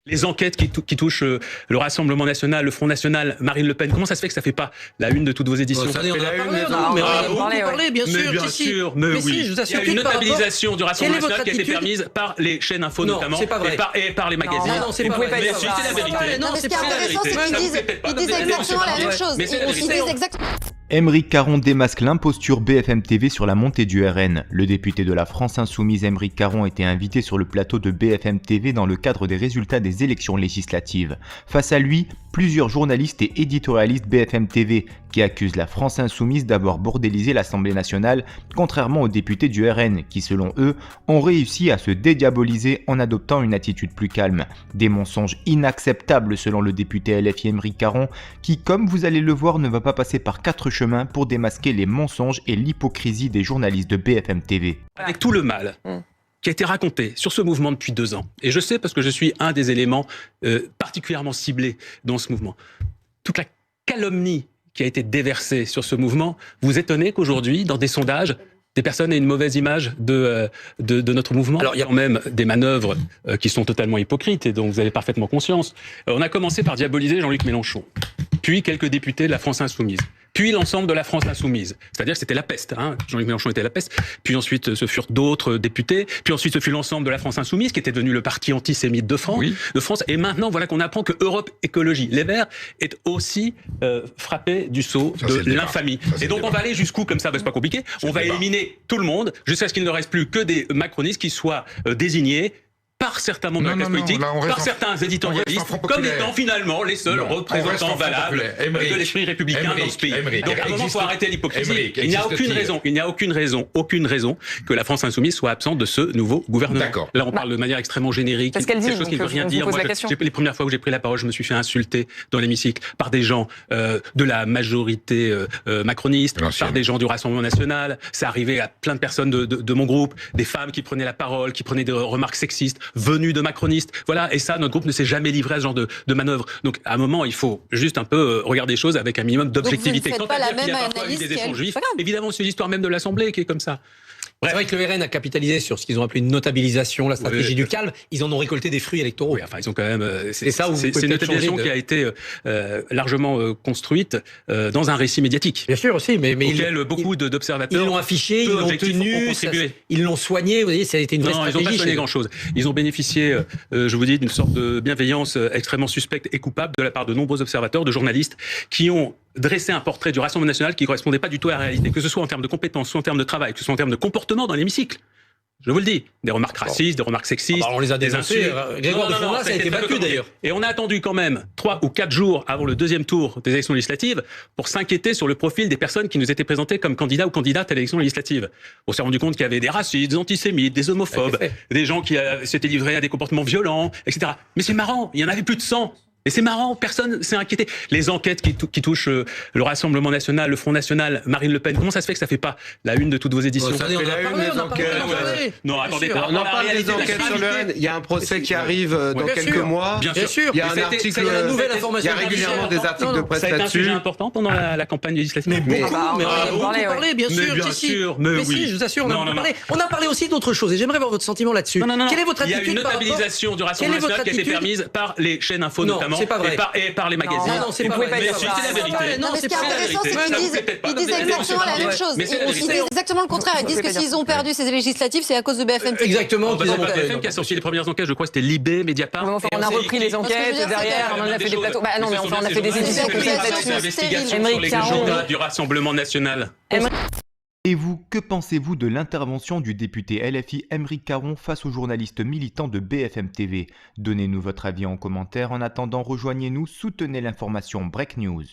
Les enquêtes qui touchent le Rassemblement National, le Front National, Marine Le Pen, comment ça se fait que ça fait pas la une de toutes vos éditions? Ça, on en a parlé, bien sûr. Mais oui. si, je vous assure. Il y a une notabilisation du Rassemblement National qui a été permise par les chaînes info notamment et par les magazines. Non, c'est pas vrai. C'est la vérité. Non, mais ce qui est intéressant, c'est qu'ils disent exactement la même chose. Ils disent exactement. Aymeric Caron démasque l'imposture BFM TV sur la montée du RN. Le député de la France Insoumise Aymeric Caron était invité sur le plateau de BFM TV dans le cadre des résultats des élections législatives. Face à lui, plusieurs journalistes et éditorialistes BFM TV qui accusent la France Insoumise d'avoir bordélisé l'Assemblée nationale, contrairement aux députés du RN qui, selon eux, ont réussi à se dédiaboliser en adoptant une attitude plus calme. Des mensonges inacceptables selon le député LFI Aymeric Caron qui, comme vous allez le voir, ne va pas passer par quatre chemins pour démasquer les mensonges et l'hypocrisie des journalistes de BFM TV. Avec tout le mal qui a été raconté sur ce mouvement depuis 2 ans, et je sais parce que je suis un des éléments particulièrement ciblés dans ce mouvement, toute la calomnie qui a été déversée sur ce mouvement, vous étonnez qu'aujourd'hui, dans des sondages, des personnes aient une mauvaise image de notre mouvement. Alors, il y a quand même des manœuvres qui sont totalement hypocrites et dont vous avez parfaitement conscience. On a commencé par diaboliser Jean-Luc Mélenchon, puis quelques députés de la France Insoumise, puis l'ensemble de la France Insoumise. C'est-à-dire que c'était la peste. Jean-Luc Mélenchon était la peste. Puis ensuite, ce furent d'autres députés. Puis ensuite, ce fut l'ensemble de la France Insoumise, qui était devenu le parti antisémite de France. Oui. Et maintenant, voilà qu'on apprend que Europe Écologie, les Verts, est aussi frappé du sceau de l'infamie. Et donc, on va aller jusqu'où comme ça? C'est pas compliqué. On va éliminer tout le monde jusqu'à ce qu'il ne reste plus que des macronistes qui soient désignés par certains membres de la classe politique, par certains éditorialistes, comme étant finalement les seuls représentants valables de l'esprit républicain dans ce pays. Donc à un moment, il faut arrêter l'hypocrisie. Il n'y a aucune raison que la France Insoumise soit absente de ce nouveau gouvernement. Là, on parle de manière extrêmement générique. C'est ce qu'elle dit, quelque chose qui ne veut rien dire. Moi, les premières fois où j'ai pris la parole, je me suis fait insulter dans l'hémicycle par des gens de la majorité macroniste, par des gens du Rassemblement National. C'est arrivé à plein de personnes de mon groupe, des femmes qui prenaient la parole, qui prenaient des remarques sexistes, venus de macronistes. Voilà, et ça, notre groupe ne s'est jamais livré à ce genre de manœuvre. Donc, à un moment, il faut juste un peu regarder les choses avec un minimum d'objectivité. Quand pas la même analyse des échanges juifs, évidemment, c'est l'histoire même de l'Assemblée qui est comme ça. C'est vrai que le RN a capitalisé sur ce qu'ils ont appelé une notabilisation, la stratégie du calme. Ils en ont récolté des fruits électoraux. Oui, enfin, ils ont quand même. C'est ça où c'est une notabilisation qui a été largement construite dans un récit médiatique. Bien sûr aussi, mais beaucoup d'observateurs. Ils l'ont affiché, ils l'ont tenu, ils l'ont soigné. Vous voyez, ça a été une vraie stratégie. Ils n'ont pas soigné grand-chose. Ils ont bénéficié, je vous dis, d'une sorte de bienveillance extrêmement suspecte et coupable de la part de nombreux observateurs, de journalistes, qui ont dressé un portrait du Rassemblement National qui ne correspondait pas du tout à la réalité, que ce soit en termes de compétences, soit en termes de travail, que ce soit en termes de comportement dans l'hémicycle. Je vous le dis, des remarques racistes, des remarques sexistes, on les a dénoncés. Grégoire de Fournas, ça a été battu d'ailleurs. Et on a attendu quand même 3 ou 4 jours avant le deuxième tour des élections législatives pour s'inquiéter sur le profil des personnes qui nous étaient présentées comme candidats ou candidates à l'élection législative. On s'est rendu compte qu'il y avait des racistes, des antisémites, des homophobes, des gens qui s'étaient livrés à des comportements violents, etc. Mais c'est marrant, il y en avait plus de 100. Et c'est marrant, personne s'est inquiété. Les enquêtes qui touchent le Rassemblement National, le Front National, Marine Le Pen, comment ça se fait que ça fait pas la une de toutes vos éditions? Non, attendez, on en parle des enquêtes sur le RN. Il y a un procès qui arrive dans quelques mois. Bien sûr. Il y a un article, il y a régulièrement des articles de presse là-dessus. Ça a été un sujet important pendant la campagne législative. Mais beaucoup, on en parlait, bien sûr. Mais si, je vous assure, on a parlé aussi d'autres choses et j'aimerais avoir votre sentiment là-dessus. Quelle est votre attitude? Il y a une notabilisation du Rassemblement National qui a été permise par les chaînes info notamment. C'est pas vrai. Et par les magazines. Non, c'est pas vrai. C'est la vérité. Non, mais ce qui est intéressant, c'est qu'ils disent exactement la même chose. Ils disent exactement le contraire. Ils disent que s'ils ont perdu ces législatives, c'est à cause de BFM TV. Exactement. C'est BFM qui a sorti les premières enquêtes, je crois que c'était Libé, Mediapart. On a repris les enquêtes derrière, on en a fait des plateaux. Bah non, mais enfin, on a fait des émissions complètes là-dessus. Aymeric Caron du Rassemblement National. Et vous, que pensez-vous de l'intervention du député LFI Aymeric Caron face aux journalistes militants de BFM TV? Donnez-nous votre avis en commentaire. En attendant, rejoignez-nous, soutenez l'information Break News.